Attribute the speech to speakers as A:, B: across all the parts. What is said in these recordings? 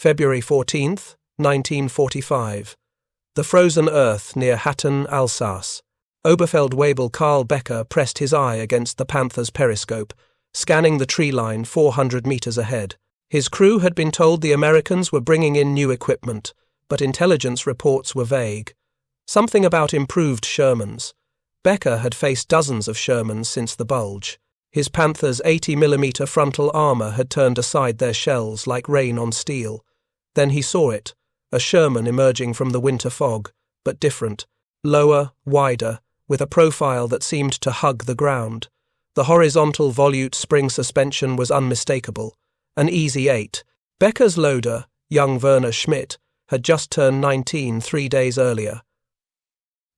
A: February 14, 1945. The frozen earth near Hatton, Alsace. Oberfeldwebel Karl Becker pressed his eye against the Panther's periscope, scanning the tree line 400 meters ahead. His crew had been told the Americans were bringing in new equipment, but intelligence reports were vague. Something about improved Shermans. Becker had faced dozens of Shermans since the bulge. His Panther's 80mm frontal armor had turned aside their shells like rain on steel. Then he saw it, a Sherman emerging from the winter fog, but different, lower, wider, with a profile that seemed to hug the ground. The horizontal volute spring suspension was unmistakable, an easy 8. Becker's loader, young Werner Schmidt, had just turned 19 3 days earlier.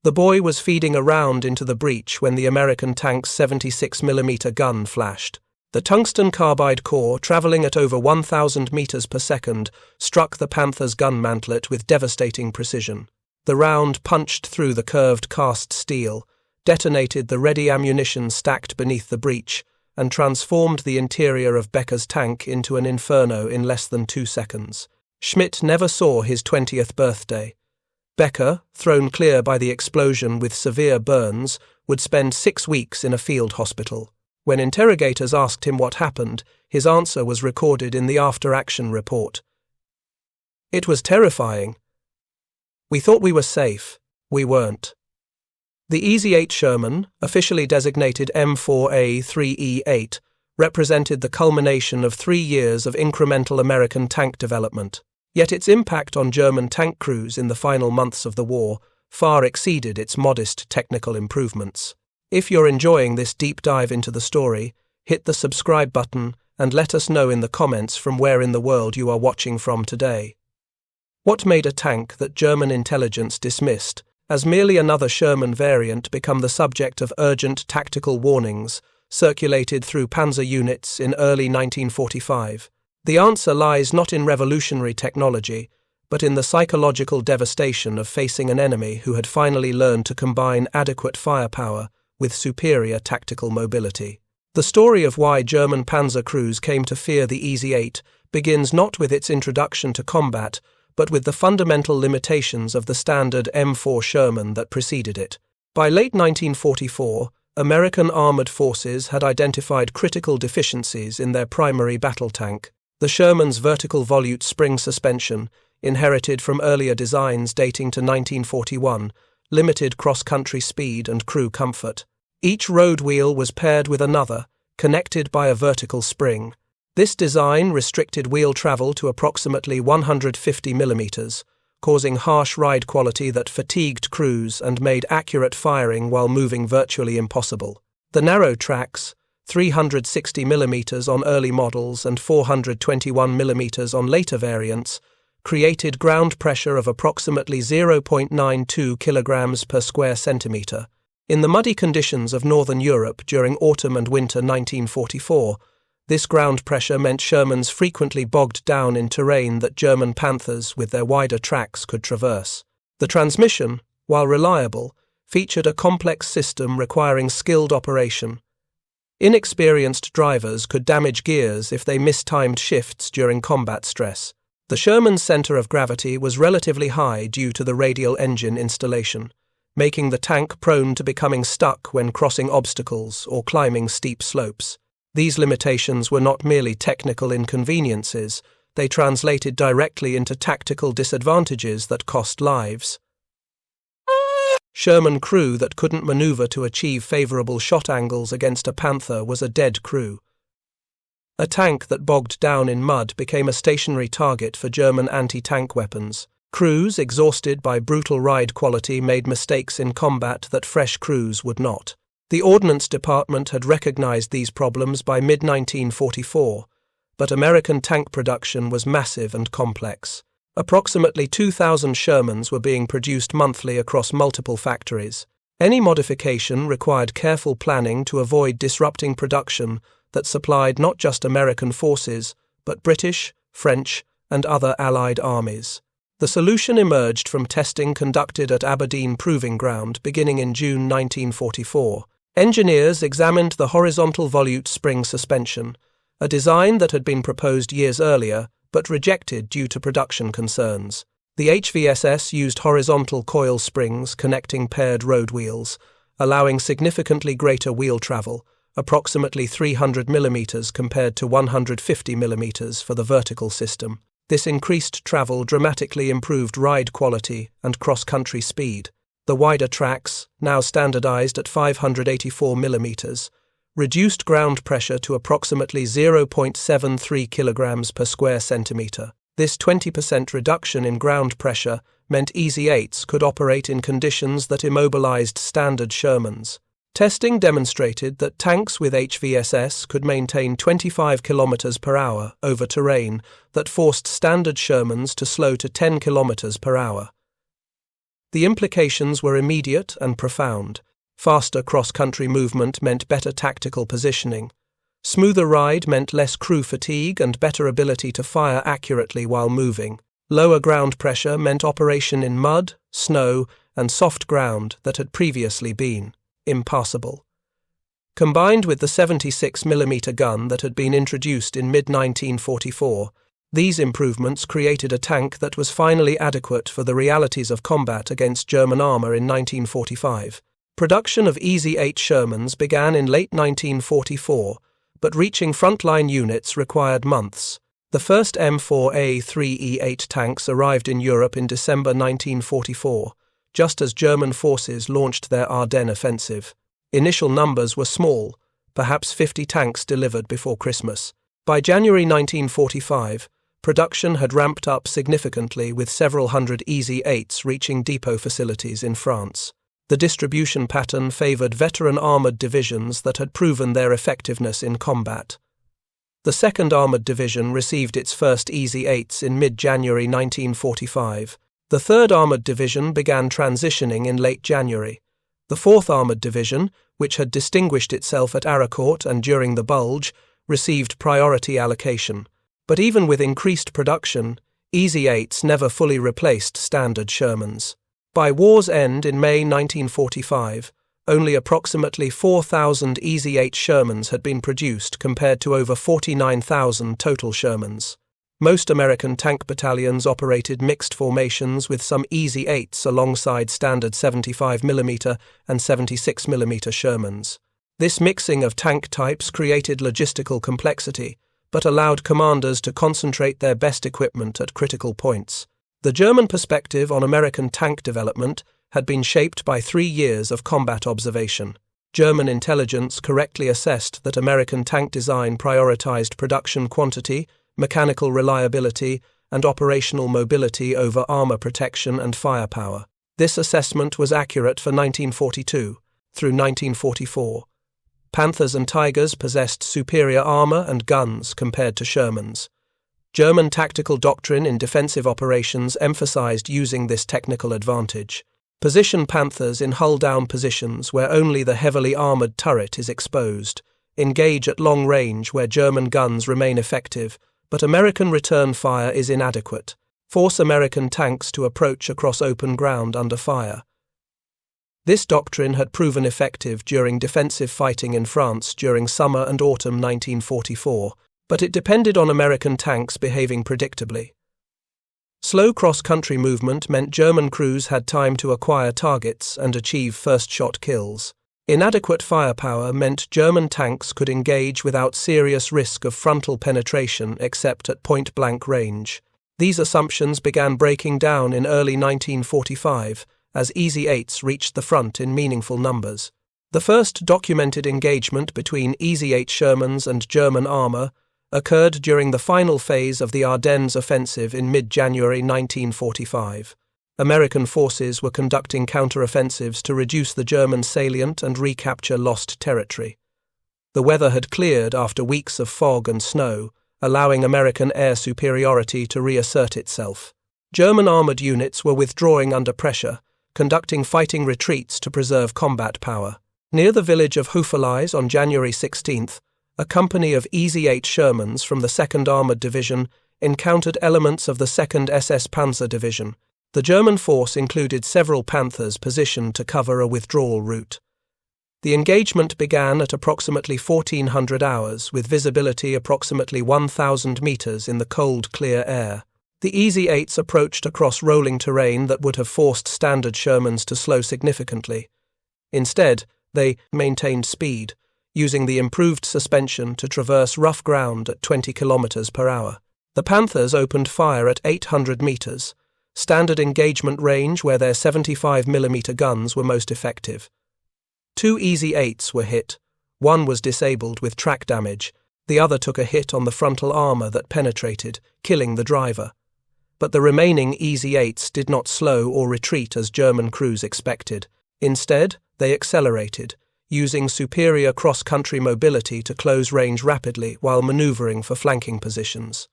A: The boy was feeding a round into the breach when the American tank's 76mm gun flashed. The tungsten carbide core, travelling at over 1,000 meters per second, struck the Panther's gun mantlet with devastating precision. The round punched through the curved cast steel, detonated the ready ammunition stacked beneath the breech, and transformed the interior of Becker's tank into an inferno in less than 2 seconds. Schmidt never saw his 20th birthday. Becker, thrown clear by the explosion with severe burns, would spend 6 weeks in a field hospital. When interrogators asked him what happened, his answer was recorded in the after-action report. "It was terrifying. We thought we were safe. We weren't." The Easy-8 Sherman, officially designated M4A3E8, represented the culmination of 3 years of incremental American tank development. Yet its impact on German tank crews in the final months of the war far exceeded its modest technical improvements. If you're enjoying this deep dive into the story, hit the subscribe button and let us know in the comments from where in the world you are watching from today. What made a tank that German intelligence dismissed as merely another Sherman variant become the subject of urgent tactical warnings circulated through panzer units in early 1945? The answer lies not in revolutionary technology, but in the psychological devastation of facing an enemy who had finally learned to combine adequate firepower with superior tactical mobility. The story of why German Panzer crews came to fear the Easy-8 begins not with its introduction to combat, but with the fundamental limitations of the standard M4 Sherman that preceded it. By late 1944, American armored forces had identified critical deficiencies in their primary battle tank. The Sherman's vertical volute spring suspension, inherited from earlier designs dating to 1941, limited cross-country speed and crew comfort. Each road wheel was paired with another, connected by a vertical spring. This design restricted wheel travel to approximately 150mm, causing harsh ride quality that fatigued crews and made accurate firing while moving virtually impossible. The narrow tracks, 360mm on early models and 421mm on later variants, created ground pressure of approximately 0.92 kilograms per square centimeter. In the muddy conditions of northern Europe during autumn and winter 1944, this ground pressure meant Shermans frequently bogged down in terrain that German Panthers with their wider tracks could traverse. The transmission, while reliable, featured a complex system requiring skilled operation. Inexperienced drivers could damage gears if they mistimed shifts during combat stress. The Sherman's center of gravity was relatively high due to the radial engine installation, making the tank prone to becoming stuck when crossing obstacles or climbing steep slopes. These limitations were not merely technical inconveniences, they translated directly into tactical disadvantages that cost lives. Sherman crew that couldn't maneuver to achieve favorable shot angles against a Panther was a dead crew. A tank that bogged down in mud became a stationary target for German anti-tank weapons. Crews, exhausted by brutal ride quality, made mistakes in combat that fresh crews would not. The Ordnance Department had recognized these problems by mid-1944, but American tank production was massive and complex. Approximately 2,000 Shermans were being produced monthly across multiple factories. Any modification required careful planning to avoid disrupting production that supplied not just American forces, but British, French, and other Allied armies. The solution emerged from testing conducted at Aberdeen Proving Ground beginning in June 1944. Engineers examined the horizontal volute spring suspension, a design that had been proposed years earlier but rejected due to production concerns. The HVSS used horizontal coil springs connecting paired road wheels, allowing significantly greater wheel travel, approximately 300 mm compared to 150 mm for the vertical system. This increased travel dramatically improved ride quality and cross-country speed. The wider tracks, now standardized at 584 mm, reduced ground pressure to approximately 0.73 kg per square centimetre. This 20% reduction in ground pressure meant Easy 8s could operate in conditions that immobilized standard Shermans. Testing demonstrated that tanks with HVSS could maintain 25 km per hour over terrain that forced standard Shermans to slow to 10 km per hour. The implications were immediate and profound. Faster cross-country movement meant better tactical positioning. Smoother ride meant less crew fatigue and better ability to fire accurately while moving. Lower ground pressure meant operation in mud, snow, and soft ground that had previously been impassable. Combined with the 76mm gun that had been introduced in mid-1944, these improvements created a tank that was finally adequate for the realities of combat against German armour in 1945. Production of Easy 8 Shermans began in late 1944, but reaching frontline units required months. The first M4A3E8 tanks arrived in Europe in December 1944, just as German forces launched their Ardennes offensive. Initial numbers were small, perhaps 50 tanks delivered before Christmas. By January 1945, production had ramped up significantly with several hundred Easy 8s reaching depot facilities in France. The distribution pattern favoured veteran armoured divisions that had proven their effectiveness in combat. The 2nd Armoured Division received its first Easy 8s in mid-January 1945. The 3rd Armoured Division began transitioning in late January. The 4th Armoured Division, which had distinguished itself at Aracourt and during the Bulge, received priority allocation. But even with increased production, Easy 8s never fully replaced standard Shermans. By war's end in May 1945, only approximately 4,000 Easy 8 Shermans had been produced compared to over 49,000 total Shermans. Most American tank battalions operated mixed formations with some Easy 8s alongside standard 75mm and 76mm Shermans. This mixing of tank types created logistical complexity, but allowed commanders to concentrate their best equipment at critical points. The German perspective on American tank development had been shaped by 3 years of combat observation. German intelligence correctly assessed that American tank design prioritized production quantity, mechanical reliability, and operational mobility over armor protection and firepower. This assessment was accurate for 1942 through 1944. Panthers and Tigers possessed superior armor and guns compared to Shermans. German tactical doctrine in defensive operations emphasized using this technical advantage. Position Panthers in hull-down positions where only the heavily armored turret is exposed. Engage at long range where German guns remain effective, but American return fire is inadequate. Force American tanks to approach across open ground under fire. This doctrine had proven effective during defensive fighting in France during summer and autumn 1944, but it depended on American tanks behaving predictably. Slow cross-country movement meant German crews had time to acquire targets and achieve first-shot kills. Inadequate firepower meant German tanks could engage without serious risk of frontal penetration except at point-blank range. These assumptions began breaking down in early 1945 as Easy 8s reached the front in meaningful numbers. The first documented engagement between Easy 8 Shermans and German armor occurred during the final phase of the Ardennes offensive in mid-January 1945. American forces were conducting counter-offensives to reduce the German salient and recapture lost territory. The weather had cleared after weeks of fog and snow, allowing American air superiority to reassert itself. German armored units were withdrawing under pressure, conducting fighting retreats to preserve combat power. Near the village of Houffalize on January 16th, a company of Easy 8 Shermans from the 2nd Armoured Division encountered elements of the 2nd SS Panzer Division. The German force included several Panthers positioned to cover a withdrawal route. The engagement began at approximately 1400 hours, with visibility approximately 1,000 meters in the cold, clear air. The Easy-8s approached across rolling terrain that would have forced standard Shermans to slow significantly. Instead, they maintained speed, using the improved suspension to traverse rough ground at 20 kilometers per hour. The Panthers opened fire at 800 meters, standard engagement range where their 75mm guns were most effective. 2 Easy-8s were hit. One was disabled with track damage. The other took a hit on the frontal armor that penetrated, killing the driver. But the remaining Easy-8s did not slow or retreat as German crews expected. Instead, they accelerated, using superior cross-country mobility to close range rapidly while maneuvering for flanking positions.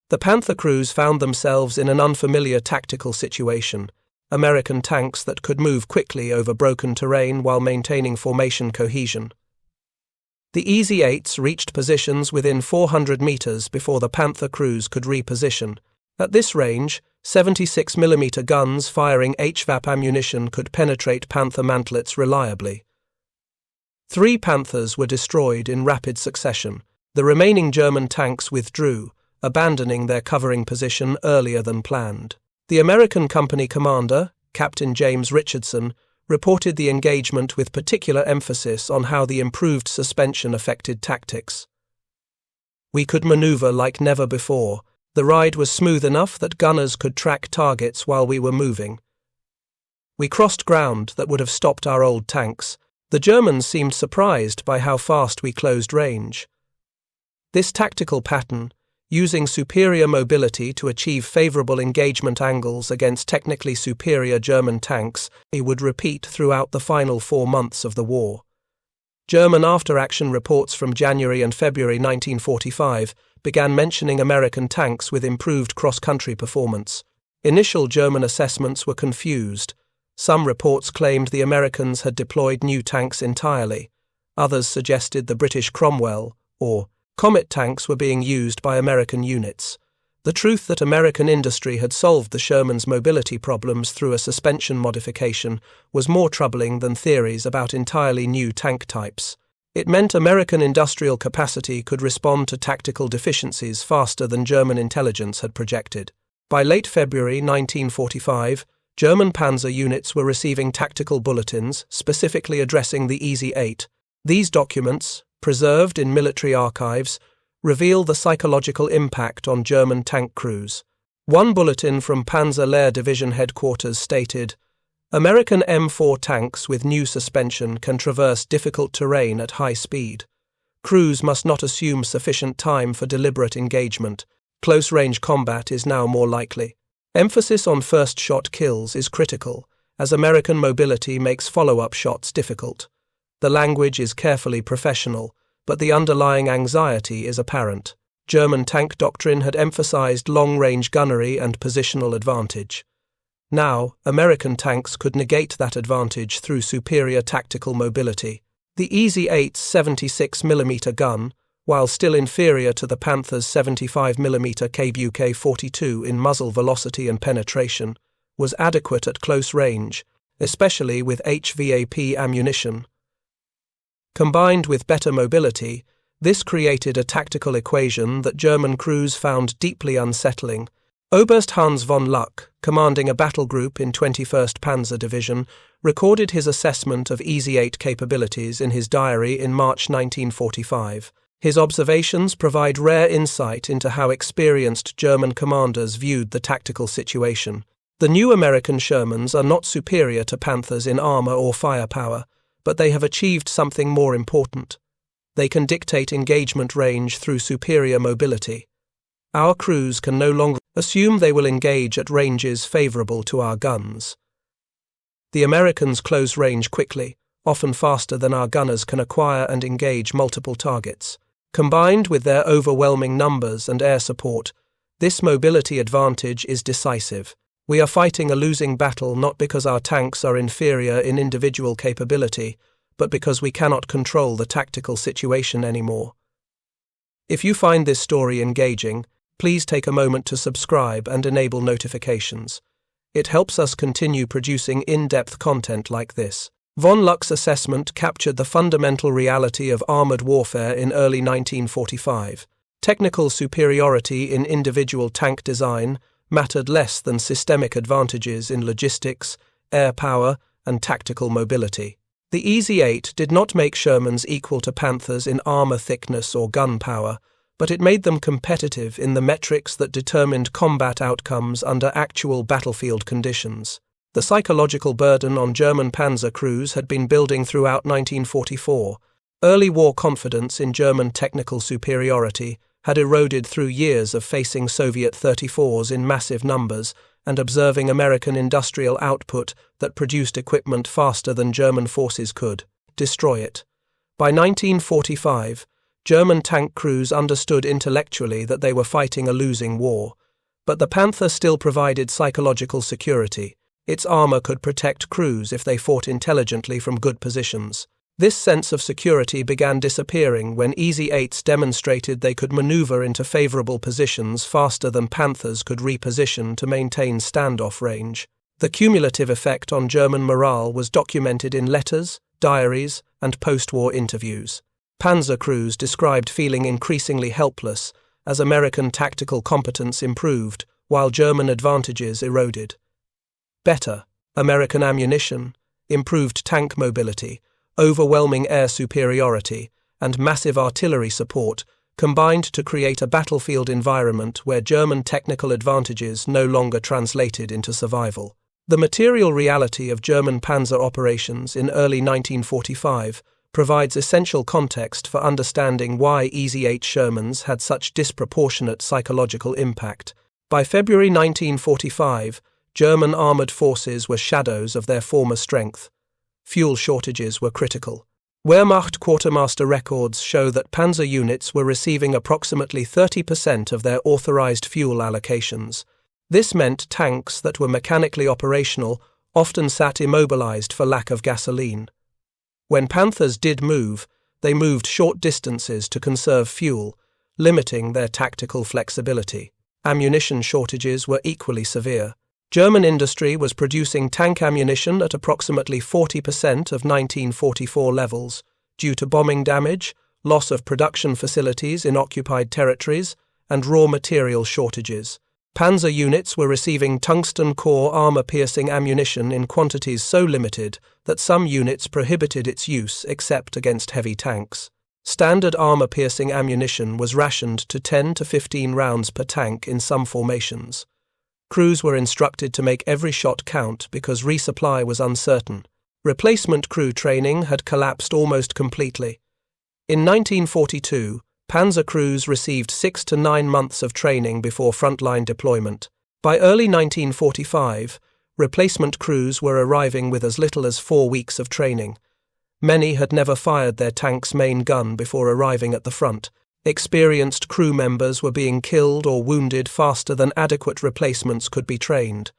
A: The Panther crews found themselves in an unfamiliar tactical situation. American tanks that could move quickly over broken terrain while maintaining formation cohesion. The Easy-8s reached positions within 400 meters before the Panther crews could reposition. At this range, 76mm guns firing HVAP ammunition could penetrate Panther mantlets reliably. 3 Panthers were destroyed in rapid succession. The remaining German tanks withdrew, abandoning their covering position earlier than planned. The American company commander, Captain James Richardson, reported the engagement with particular emphasis on how the improved suspension affected tactics. "We could maneuver like never before. The ride was smooth enough that gunners could track targets while we were moving. We crossed ground that would have stopped our old tanks. The Germans seemed surprised by how fast we closed range." This tactical pattern, using superior mobility to achieve favorable engagement angles against technically superior German tanks, would repeat throughout the final 4 months of the war. German after-action reports from January and February 1945 began mentioning American tanks with improved cross-country performance. Initial German assessments were confused. Some reports claimed the Americans had deployed new tanks entirely. Others suggested the British Cromwell, or Comet tanks were being used by American units. The truth that American industry had solved the Sherman's mobility problems through a suspension modification was more troubling than theories about entirely new tank types. It meant American industrial capacity could respond to tactical deficiencies faster than German intelligence had projected. By late February 1945, German Panzer units were receiving tactical bulletins specifically addressing the Easy-8. These documents, preserved in military archives, reveal the psychological impact on German tank crews. One bulletin from Panzer Lehr Division headquarters stated, "American M4 tanks with new suspension can traverse difficult terrain at high speed. Crews must not assume sufficient time for deliberate engagement. Close-range combat is now more likely. Emphasis on first-shot kills is critical, as American mobility makes follow-up shots difficult. The language is carefully professional, but the underlying anxiety is apparent." German tank doctrine had emphasized long-range gunnery and positional advantage. Now, American tanks could negate that advantage through superior tactical mobility. The Easy-8's 76mm gun, while still inferior to the Panther's 75mm KBUK-42 in muzzle velocity and penetration, was adequate at close range, especially with HVAP ammunition. Combined with better mobility, this created a tactical equation that German crews found deeply unsettling. Oberst Hans von Luck, commanding a battle group in 21st Panzer Division, recorded his assessment of Easy-8 capabilities in his diary in March 1945. His observations provide rare insight into how experienced German commanders viewed the tactical situation. The new American Shermans are not superior to Panthers in armor or firepower, but they have achieved something more important. They can dictate engagement range through superior mobility. Our crews can no longer assume they will engage at ranges favorable to our guns. The Americans close range quickly, often faster than our gunners can acquire and engage multiple targets. Combined with their overwhelming numbers and air support, this mobility advantage is decisive. We are fighting a losing battle not because our tanks are inferior in individual capability, but because we cannot control the tactical situation anymore. If you find this story engaging, please take a moment to subscribe and enable notifications. It helps us continue producing in-depth content like this. Von Luck's assessment captured the fundamental reality of armored warfare in early 1945. Technical superiority in individual tank design mattered less than systemic advantages in logistics, air power, and tactical mobility. The EZ-8 did not make Shermans equal to Panthers in armor thickness or gun power, but it made them competitive in the metrics that determined combat outcomes under actual battlefield conditions. The psychological burden on German Panzer crews had been building throughout 1944. Early war confidence in German technical superiority had eroded through years of facing Soviet 34s in massive numbers and observing American industrial output that produced equipment faster than German forces could destroy it. By 1945, German tank crews understood intellectually that they were fighting a losing war, but the Panther still provided psychological security. Its armor could protect crews if they fought intelligently from good positions. This sense of security began disappearing when EZ-8s demonstrated they could maneuver into favorable positions faster than Panthers could reposition to maintain standoff range. The cumulative effect on German morale was documented in letters, diaries, and post-war interviews. Panzer crews described feeling increasingly helpless as American tactical competence improved while German advantages eroded. Better American ammunition, improved tank mobility, overwhelming air superiority, and massive artillery support combined to create a battlefield environment where German technical advantages no longer translated into survival. The material reality of German Panzer operations in early 1945 provides essential context for understanding why EZ-8 Shermans had such disproportionate psychological impact. By February 1945, German armoured forces were shadows of their former strength. Fuel shortages were critical. Wehrmacht quartermaster records show that Panzer units were receiving approximately 30% of their authorized fuel allocations. This meant tanks that were mechanically operational often sat immobilized for lack of gasoline. When Panthers did move, they moved short distances to conserve fuel, limiting their tactical flexibility. Ammunition shortages were equally severe. German industry was producing tank ammunition at approximately 40% of 1944 levels, due to bombing damage, loss of production facilities in occupied territories, and raw material shortages. Panzer units were receiving tungsten core armor-piercing ammunition in quantities so limited that some units prohibited its use except against heavy tanks. Standard armor-piercing ammunition was rationed to 10 to 15 rounds per tank in some formations. Crews were instructed to make every shot count because resupply was uncertain. Replacement crew training had collapsed almost completely. In 1942, Panzer crews received 6 to 9 months of training before frontline deployment. By early 1945, replacement crews were arriving with as little as 4 weeks of training. Many had never fired their tank's main gun before arriving at the front. Experienced crew members were being killed or wounded faster than adequate replacements could be trained.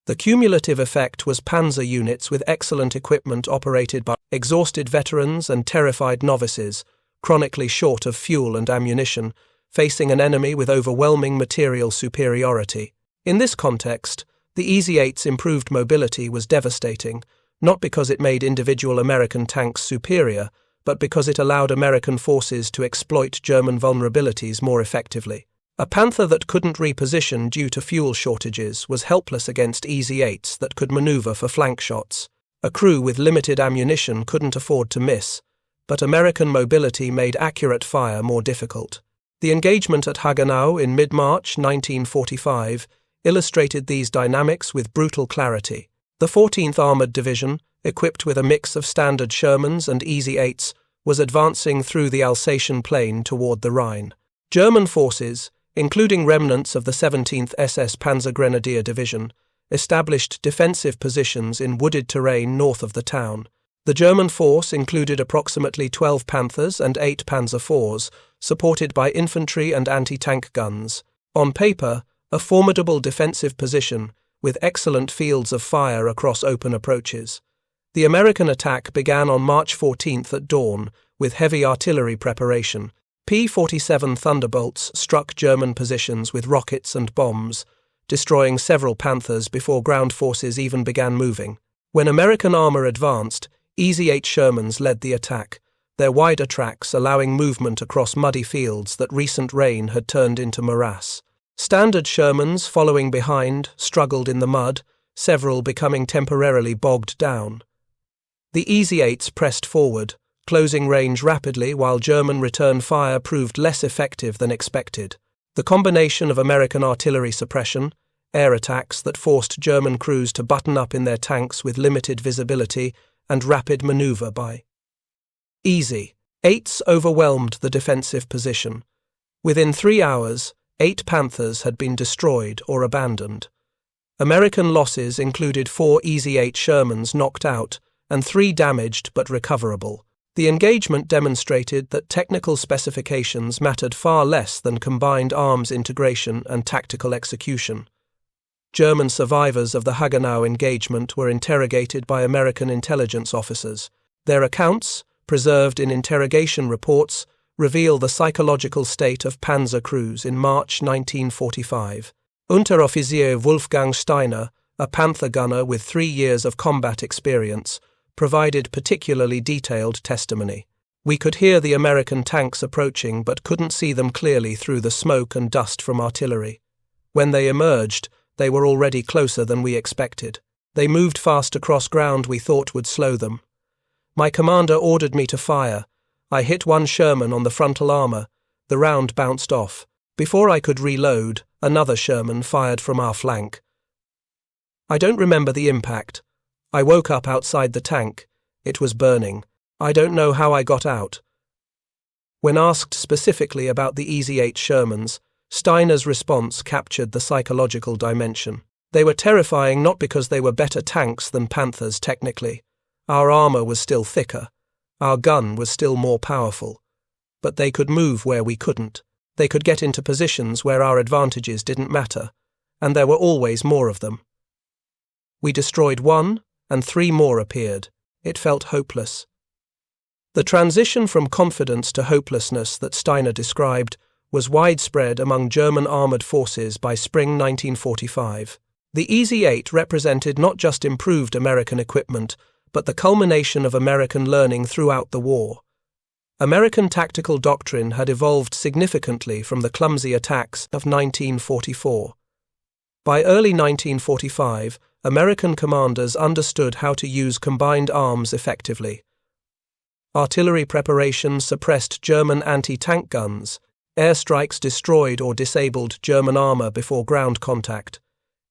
A: The cumulative effect was Panzer units with excellent equipment operated by exhausted veterans and terrified novices, chronically short of fuel and ammunition, facing an enemy with overwhelming material superiority. In this context, the EZ-8's improved mobility was devastating, not because it made individual American tanks superior, but because it allowed American forces to exploit German vulnerabilities more effectively. A Panther that couldn't reposition due to fuel shortages was helpless against EZ-8s that could maneuver for flank shots. A crew with limited ammunition couldn't afford to miss, but American mobility made accurate fire more difficult. The engagement at Hagenau in mid-March 1945 illustrated these dynamics with brutal clarity. The 14th Armoured Division, equipped with a mix of standard Shermans and EZ-8s, was advancing through the Alsatian plain toward the Rhine. German forces, including remnants of the 17th SS Panzer Grenadier Division, established defensive positions in wooded terrain north of the town. The German force included approximately 12 Panthers and 8 Panzer IVs, supported by infantry and anti-tank guns. On paper, a formidable defensive position, with excellent fields of fire across open approaches. The American attack began on March 14th at dawn, with heavy artillery preparation. P-47 Thunderbolts struck German positions with rockets and bombs, destroying several Panthers before ground forces even began moving. When American armor advanced, Easy 8 Shermans led the attack, their wider tracks allowing movement across muddy fields that recent rain had turned into morass. Standard Shermans, following behind, struggled in the mud, several becoming temporarily bogged down. The Easy 8s pressed forward, closing range rapidly while German return fire proved less effective than expected. The combination of American artillery suppression, air attacks that forced German crews to button up in their tanks with limited visibility, and rapid maneuver by Easy 8s overwhelmed the defensive position. Within 3 hours, 8 Panthers had been destroyed or abandoned. American losses included 4 Easy 8 Shermans knocked out and 3 damaged but recoverable. The engagement demonstrated that technical specifications mattered far less than combined arms integration and tactical execution. German survivors of the Hagenau engagement were interrogated by American intelligence officers. Their accounts, preserved in interrogation reports, reveal the psychological state of Panzer crews in March 1945. Unteroffizier Wolfgang Steiner, a Panther gunner with 3 years of combat experience, provided particularly detailed testimony. "We could hear the American tanks approaching but couldn't see them clearly through the smoke and dust from artillery. When they emerged, they were already closer than we expected. They moved fast across ground we thought would slow them. My commander ordered me to fire. I hit one Sherman on the frontal armor. The round bounced off. Before I could reload, another Sherman fired from our flank. I don't remember the impact. I woke up outside the tank. It was burning. I don't know how I got out." When asked specifically about the Easy 8 Shermans, Steiner's response captured the psychological dimension. "They were terrifying not because they were better tanks than Panthers technically. Our armor was still thicker. Our gun was still more powerful. But they could move where we couldn't. They could get into positions where our advantages didn't matter, and there were always more of them. We destroyed one, and 3 more appeared. It felt hopeless." The transition from confidence to hopelessness that Steiner described was widespread among German armoured forces by spring 1945. The Easy 8 represented not just improved American equipment, but the culmination of American learning throughout the war. American tactical doctrine had evolved significantly from the clumsy attacks of 1944. By early 1945, American commanders understood how to use combined arms effectively. Artillery preparation suppressed German anti-tank guns. Airstrikes destroyed or disabled German armor before ground contact.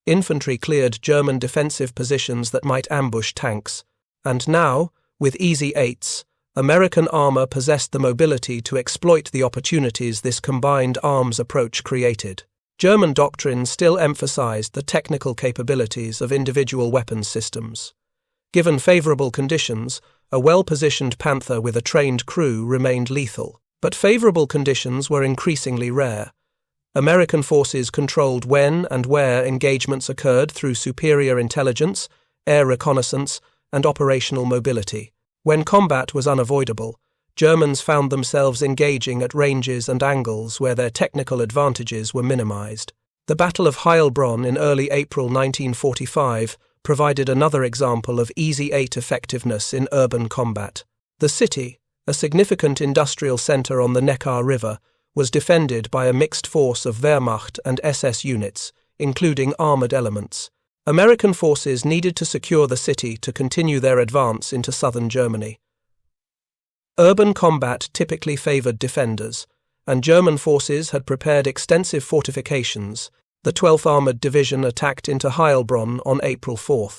A: Infantry cleared German defensive positions that might ambush tanks. And now, with Easy 8s, American armor possessed the mobility to exploit the opportunities this combined arms approach created. German doctrine still emphasized the technical capabilities of individual weapons systems. Given favorable conditions, a well-positioned Panther with a trained crew remained lethal. But favorable conditions were increasingly rare. American forces controlled when and where engagements occurred through superior intelligence, air reconnaissance, and operational mobility. When combat was unavoidable, Germans found themselves engaging at ranges and angles where their technical advantages were minimized. The Battle of Heilbronn in early April 1945 provided another example of Easy 8 effectiveness in urban combat. The city, a significant industrial center on the Neckar River, was defended by a mixed force of Wehrmacht and SS units, including armored elements. American forces needed to secure the city to continue their advance into southern Germany. Urban combat typically favored defenders, and German forces had prepared extensive fortifications. The 12th Armored Division attacked into Heilbronn on April 4.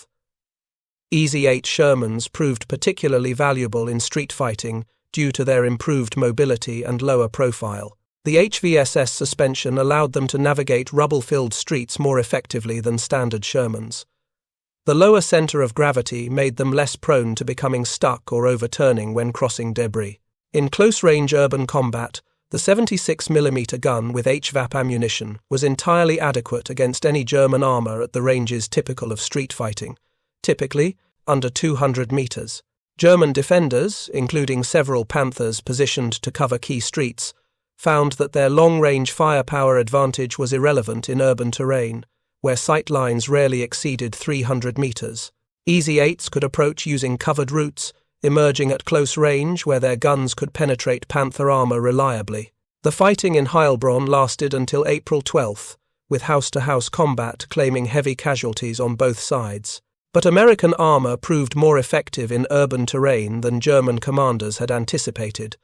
A: Easy 8 Shermans proved particularly valuable in street fighting due to their improved mobility and lower profile. The HVSS suspension allowed them to navigate rubble-filled streets more effectively than standard Shermans. The lower center of gravity made them less prone to becoming stuck or overturning when crossing debris. In close-range urban combat, the 76mm gun with HVAP ammunition was entirely adequate against any German armor at the ranges typical of street fighting, typically under 200 meters. German defenders, including several Panthers positioned to cover key streets, found that their long-range firepower advantage was irrelevant in urban terrain, where sight lines rarely exceeded 300 meters. Easy-8s could approach using covered routes, emerging at close range where their guns could penetrate Panther armor reliably. The fighting in Heilbronn lasted until April 12th, with house-to-house combat claiming heavy casualties on both sides. But American armor proved more effective in urban terrain than German commanders had anticipated,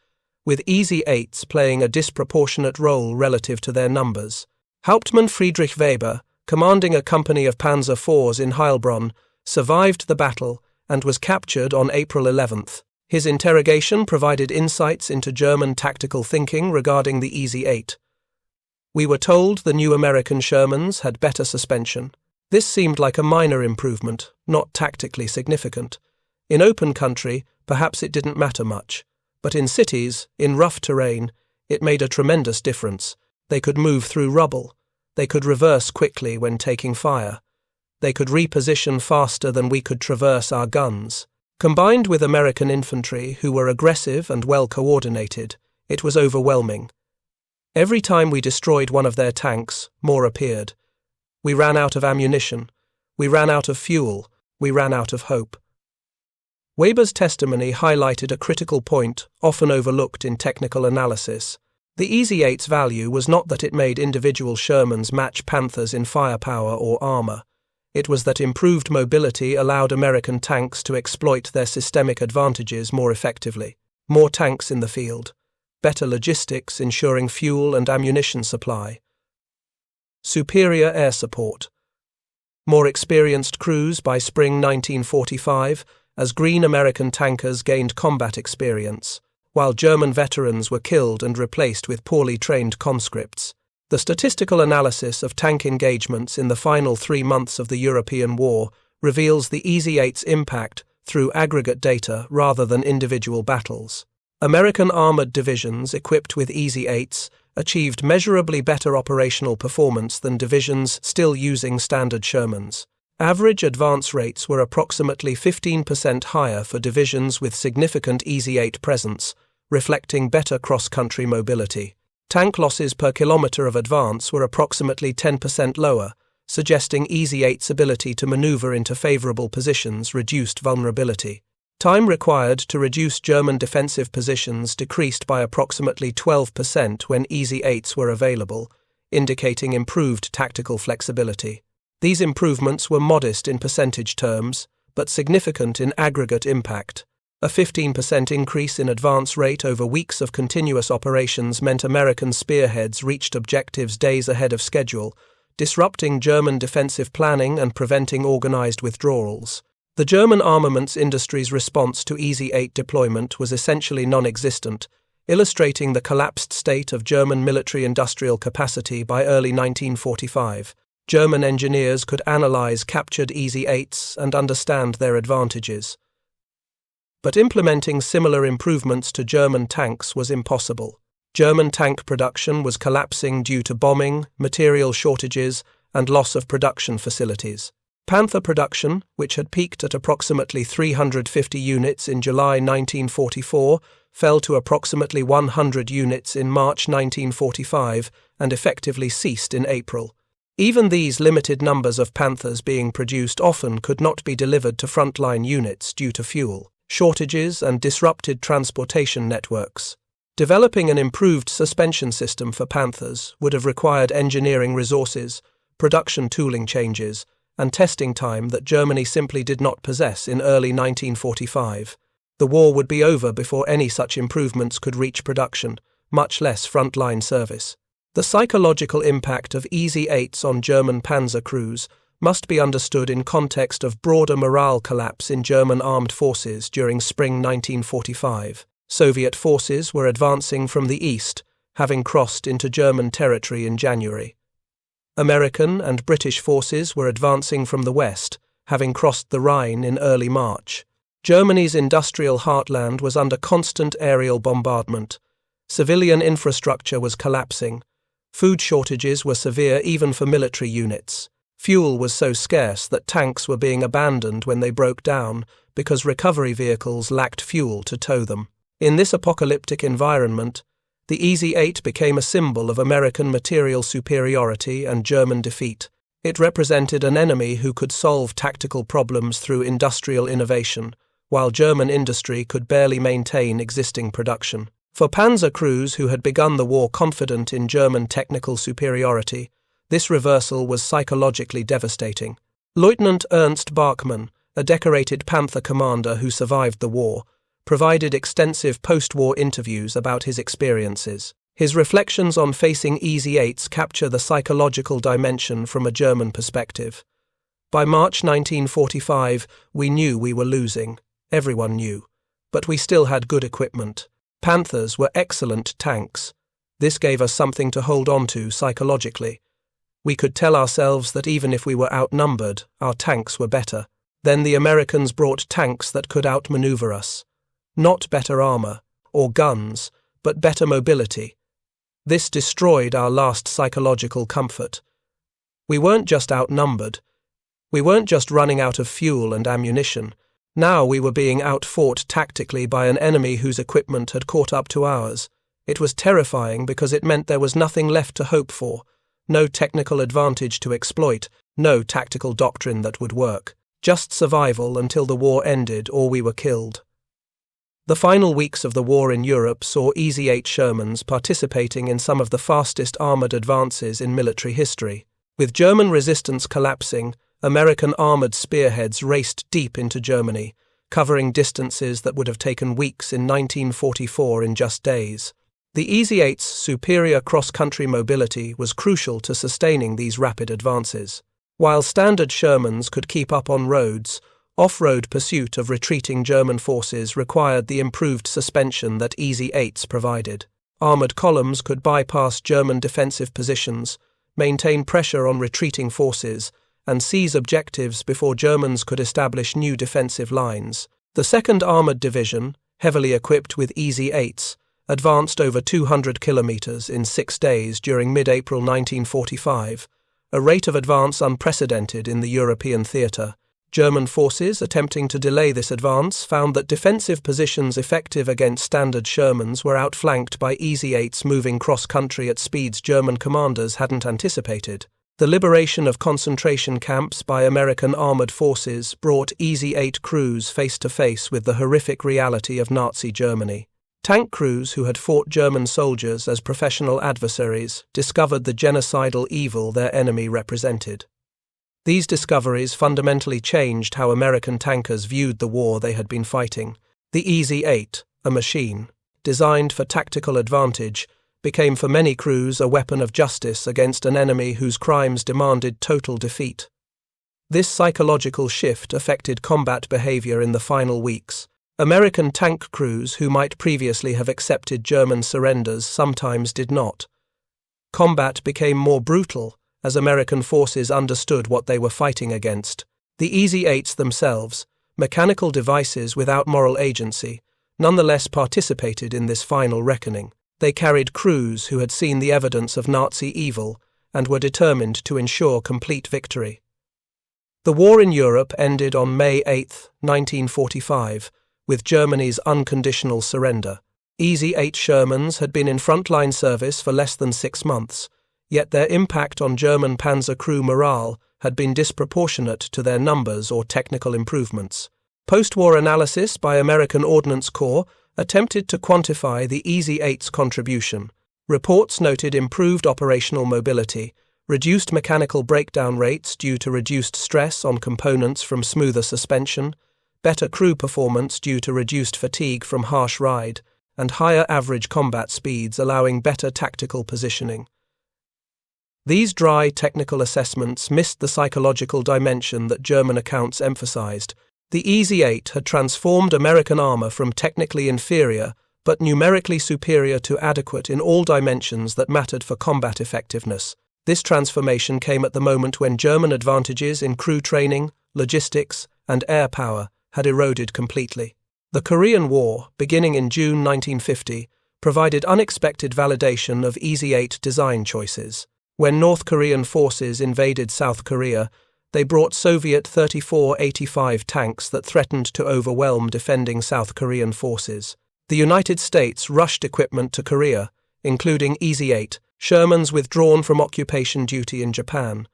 A: with Easy-8s playing a disproportionate role relative to their numbers. Hauptmann Friedrich Weber, commanding a company of Panzer IVs in Heilbronn, survived the battle and was captured on April 11th. His interrogation provided insights into German tactical thinking regarding the Easy-8. "We were told the new American Shermans had better suspension. This seemed like a minor improvement, not tactically significant. In open country, perhaps it didn't matter much. But in cities, in rough terrain, it made a tremendous difference. They could move through rubble. They could reverse quickly when taking fire. They could reposition faster than we could traverse our guns. Combined with American infantry, who were aggressive and well coordinated, it was overwhelming. Every time we destroyed one of their tanks, more appeared. We ran out of ammunition. We ran out of fuel. We ran out of hope." Weber's testimony highlighted a critical point, often overlooked in technical analysis. The Easy-8's value was not that it made individual Shermans match Panthers in firepower or armor. It was that improved mobility allowed American tanks to exploit their systemic advantages more effectively. More tanks in the field. Better logistics ensuring fuel and ammunition supply. Superior air support. More experienced crews by spring 1945, as green American tankers gained combat experience, while German veterans were killed and replaced with poorly trained conscripts. The statistical analysis of tank engagements in the final 3 months of the European War reveals the Easy-8's impact through aggregate data rather than individual battles. American armored divisions equipped with Easy-8s achieved measurably better operational performance than divisions still using standard Shermans. Average advance rates were approximately 15% higher for divisions with significant Easy-8 presence, reflecting better cross-country mobility. Tank losses per kilometre of advance were approximately 10% lower, suggesting Easy-8's ability to manoeuvre into favourable positions reduced vulnerability. Time required to reduce German defensive positions decreased by approximately 12% when Easy-8s were available, indicating improved tactical flexibility. These improvements were modest in percentage terms, but significant in aggregate impact. A 15% increase in advance rate over weeks of continuous operations meant American spearheads reached objectives days ahead of schedule, disrupting German defensive planning and preventing organized withdrawals. The German armaments industry's response to Easy-8 deployment was essentially non-existent, illustrating the collapsed state of German military-industrial capacity by early 1945. German engineers could analyze captured Easy-8s and understand their advantages. But implementing similar improvements to German tanks was impossible. German tank production was collapsing due to bombing, material shortages, and loss of production facilities. Panther production, which had peaked at approximately 350 units in July 1944, fell to approximately 100 units in March 1945 and effectively ceased in April. Even these limited numbers of Panthers being produced often could not be delivered to frontline units due to fuel shortages and disrupted transportation networks. Developing an improved suspension system for Panthers would have required engineering resources, production tooling changes, and testing time that Germany simply did not possess in early 1945. The war would be over before any such improvements could reach production, much less frontline service. The psychological impact of Easy-8s on German Panzer crews must be understood in context of broader morale collapse in German armed forces during spring 1945. Soviet forces were advancing from the east, having crossed into German territory in January. American and British forces were advancing from the west, having crossed the Rhine in early March. Germany's industrial heartland was under constant aerial bombardment. Civilian infrastructure was collapsing. Food shortages were severe even for military units. Fuel was so scarce that tanks were being abandoned when they broke down because recovery vehicles lacked fuel to tow them. In this apocalyptic environment, the Easy-8 became a symbol of American material superiority and German defeat. It represented an enemy who could solve tactical problems through industrial innovation, while German industry could barely maintain existing production. For panzer crews who had begun the war confident in German technical superiority, this reversal was psychologically devastating. Lieutenant Ernst Bachmann, a decorated Panther commander who survived the war, provided extensive post-war interviews about his experiences. His reflections on facing EZ-8s capture the psychological dimension from a German perspective. By March 1945, we knew we were losing. Everyone knew. But we still had good equipment. Panthers were excellent tanks. This gave us something to hold on to psychologically. We could tell ourselves that even if we were outnumbered, our tanks were better. Then the Americans brought tanks that could outmaneuver us. Not better armor, or guns, but better mobility. This destroyed our last psychological comfort. We weren't just outnumbered. We weren't just running out of fuel and ammunition. Now we were being outfought tactically by an enemy whose equipment had caught up to ours. It was terrifying because it meant there was nothing left to hope for, no technical advantage to exploit, no tactical doctrine that would work. Just survival until the war ended or we were killed. The final weeks of the war in Europe saw EZ-8 Shermans participating in some of the fastest armoured advances in military history. With German resistance collapsing, American armoured spearheads raced deep into Germany, covering distances that would have taken weeks in 1944 in just days. The EZ-8's superior cross-country mobility was crucial to sustaining these rapid advances. While standard Shermans could keep up on roads, off-road pursuit of retreating German forces required the improved suspension that EZ-8s provided. Armoured columns could bypass German defensive positions, maintain pressure on retreating forces, and seize objectives before Germans could establish new defensive lines. The 2nd Armoured Division, heavily equipped with EZ-8s, advanced over 200 kilometres in 6 days during mid-April 1945, a rate of advance unprecedented in the European theatre. German forces attempting to delay this advance found that defensive positions effective against standard Shermans were outflanked by EZ-8s moving cross-country at speeds German commanders hadn't anticipated. The liberation of concentration camps by American armoured forces brought EZ-8 crews face-to-face with the horrific reality of Nazi Germany. Tank crews who had fought German soldiers as professional adversaries discovered the genocidal evil their enemy represented. These discoveries fundamentally changed how American tankers viewed the war they had been fighting. The EZ-8, a machine designed for tactical advantage, became for many crews a weapon of justice against an enemy whose crimes demanded total defeat. This psychological shift affected combat behavior in the final weeks. American tank crews who might previously have accepted German surrenders sometimes did not. Combat became more brutal as American forces understood what they were fighting against. The EZ-8s themselves, mechanical devices without moral agency, nonetheless participated in this final reckoning. They carried crews who had seen the evidence of Nazi evil and were determined to ensure complete victory. The war in Europe ended on May 8, 1945, with Germany's unconditional surrender. EZ-8 Shermans had been in frontline service for less than 6 months, yet their impact on German Panzer crew morale had been disproportionate to their numbers or technical improvements. Post-war analysis by American Ordnance Corps attempted to quantify the EZ-8's contribution. Reports noted improved operational mobility, reduced mechanical breakdown rates due to reduced stress on components from smoother suspension, better crew performance due to reduced fatigue from harsh ride, and higher average combat speeds allowing better tactical positioning. These dry technical assessments missed the psychological dimension that German accounts emphasized. The EZ-8 had transformed American armor from technically inferior but numerically superior to adequate in all dimensions that mattered for combat effectiveness. This transformation came at the moment when German advantages in crew training, logistics, and air power had eroded completely. The Korean War, beginning in June 1950, provided unexpected validation of EZ-8 design choices. When North Korean forces invaded South Korea, they brought Soviet 3485 tanks that threatened to overwhelm defending South Korean forces. The United States rushed equipment to Korea, including EZ-8, Shermans withdrawn from occupation duty in Japan.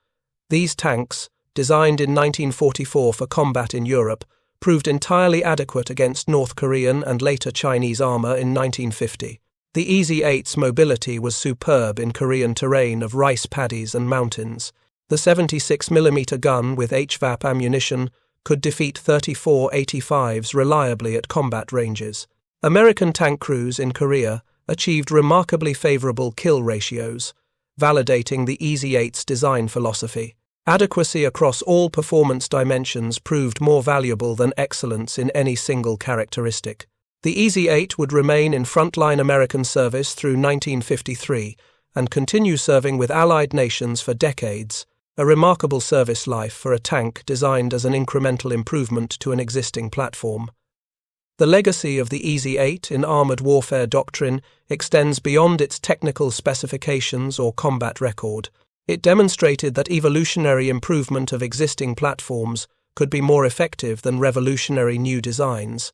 A: These tanks, designed in 1944 for combat in Europe, proved entirely adequate against North Korean and later Chinese armor in 1950. The EZ-8's mobility was superb in Korean terrain of rice paddies and mountains. The 76mm gun with HVAP ammunition could defeat 34 85s reliably at combat ranges. American tank crews in Korea achieved remarkably favorable kill ratios, validating the EZ-8's design philosophy. Adequacy across all performance dimensions proved more valuable than excellence in any single characteristic. The EZ-8 would remain in frontline American service through 1953 and continue serving with Allied nations for decades, a remarkable service life for a tank designed as an incremental improvement to an existing platform. The legacy of the EZ-8 in armored warfare doctrine extends beyond its technical specifications or combat record. It demonstrated that evolutionary improvement of existing platforms could be more effective than revolutionary new designs,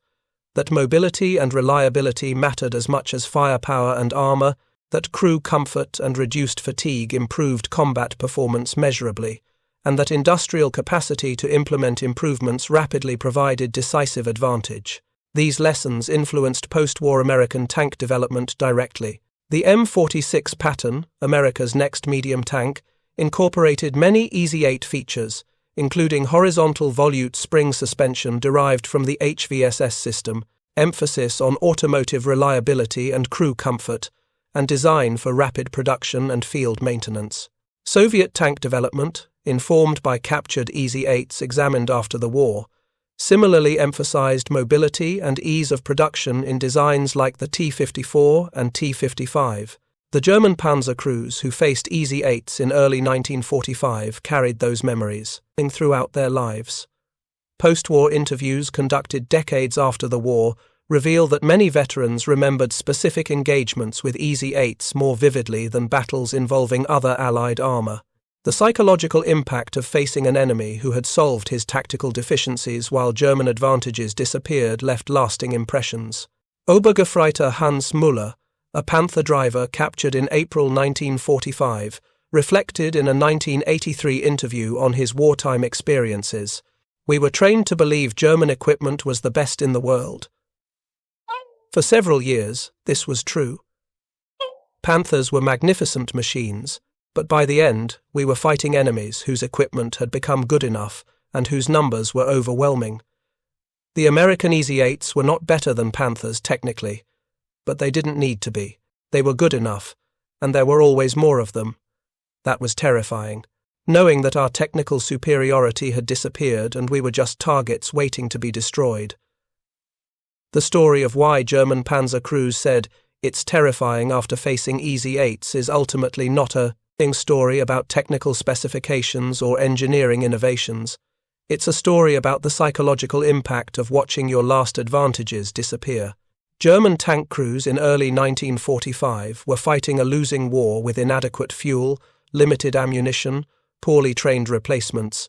A: that mobility and reliability mattered as much as firepower and armor, that crew comfort and reduced fatigue improved combat performance measurably, and that industrial capacity to implement improvements rapidly provided decisive advantage. These lessons influenced post-war American tank development directly. The M46 Patton, America's next medium tank, incorporated many EZ-8 features, including horizontal volute spring suspension derived from the HVSS system, emphasis on automotive reliability and crew comfort, and design for rapid production and field maintenance. Soviet tank development, informed by captured EZ-8s examined after the war, similarly emphasized mobility and ease of production in designs like the T-54 and T-55. The German Panzer crews who faced EZ-8s in early 1945 carried those memories throughout their lives. Post-war interviews conducted decades after the war reveal that many veterans remembered specific engagements with EZ-8s more vividly than battles involving other Allied armor. The psychological impact of facing an enemy who had solved his tactical deficiencies while German advantages disappeared left lasting impressions. Obergefreiter Hans Müller, a Panther driver captured in April 1945, reflected in a 1983 interview on his wartime experiences. "We were trained to believe German equipment was the best in the world. For several years, this was true. Panthers were magnificent machines, but by the end, we were fighting enemies whose equipment had become good enough and whose numbers were overwhelming. The American EZ-8s were not better than Panthers technically, but they didn't need to be. They were good enough, and there were always more of them. That was terrifying, knowing that our technical superiority had disappeared and we were just targets waiting to be destroyed." The story of why German Panzer crews said, "It's terrifying after facing EZ-8s" is ultimately not a story about technical specifications or engineering innovations. It's a story about the psychological impact of watching your last advantages disappear. German tank crews in early 1945 were fighting a losing war with inadequate fuel, limited ammunition, poorly trained replacements,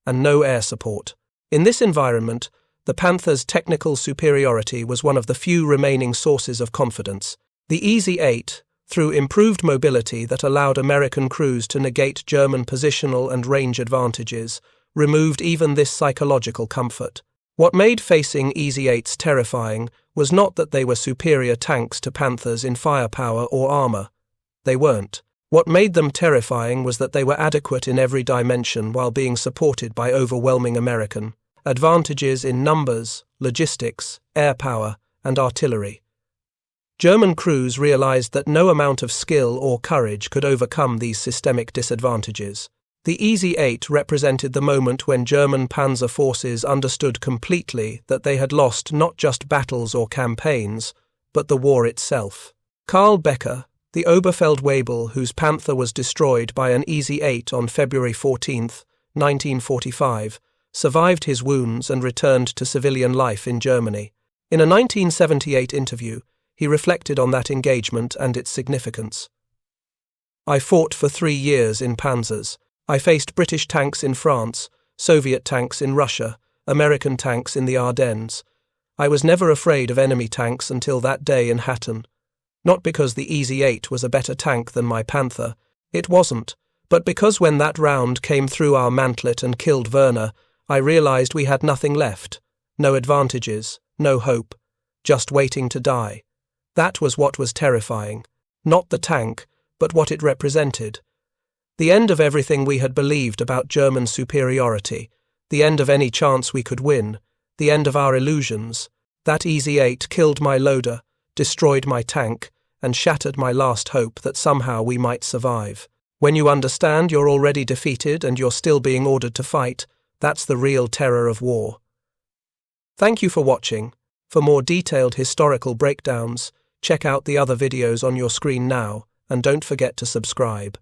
A: and no air support. In this environment, the Panther's technical superiority was one of the few remaining sources of confidence. The EZ-8, through improved mobility that allowed American crews to negate German positional and range advantages, removed even this psychological comfort. What made facing EZ-8s terrifying was not that they were superior tanks to Panthers in firepower or armor. They weren't. What made them terrifying was that they were adequate in every dimension while being supported by overwhelming American advantages in numbers, logistics, air power, and artillery. German crews realized that no amount of skill or courage could overcome these systemic disadvantages. The EZ-8 represented the moment when German Panzer forces understood completely that they had lost not just battles or campaigns, but the war itself. Karl Becker, the Oberfeldwebel whose Panther was destroyed by an EZ-8 on February 14, 1945, survived his wounds and returned to civilian life in Germany. In a 1978 interview, he reflected on that engagement and its significance. "I fought for 3 years in Panzers. I faced British tanks in France, Soviet tanks in Russia, American tanks in the Ardennes. I was never afraid of enemy tanks until that day in Hatton. Not because the EZ-8 was a better tank than my Panther. It wasn't, But because when that round came through our mantlet and killed Werner, I realized we had nothing left. No advantages, no hope, just waiting to die. That was what was terrifying. Not the tank, but what it represented. The end of everything we had believed about German superiority, the end of any chance we could win, the end of our illusions. That easy 8 killed my loader, destroyed my tank, and shattered my last hope that somehow we might survive. When you understand you're already defeated and you're still being ordered to fight, that's the real terror of war. Thank you for watching. For more detailed historical breakdowns, check out the other videos on your screen now, and don't forget to subscribe.